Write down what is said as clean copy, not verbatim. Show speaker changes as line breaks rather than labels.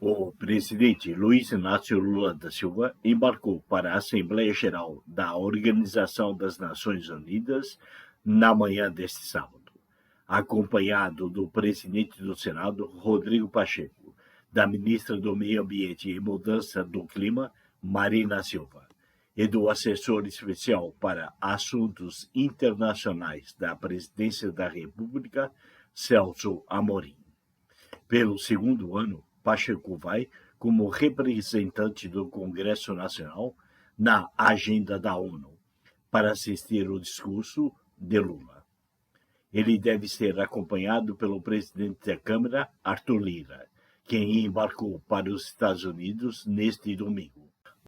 O presidente Luiz Inácio Lula da Silva embarcou para a Assembleia Geral da Organização das Nações Unidas na manhã deste sábado, acompanhado do presidente do Senado, Rodrigo Pacheco, da ministra do Meio Ambiente e Mudança do Clima, Marina Silva, e do assessor especial para assuntos internacionais da Presidência da República, Celso Amorim. Pelo segundo ano, Pacheco vai, como representante do Congresso Nacional, na agenda da ONU, para assistir ao discurso de Lula. Ele deve ser acompanhado pelo presidente da Câmara, Arthur Lira, quem embarcou para os Estados Unidos neste domingo.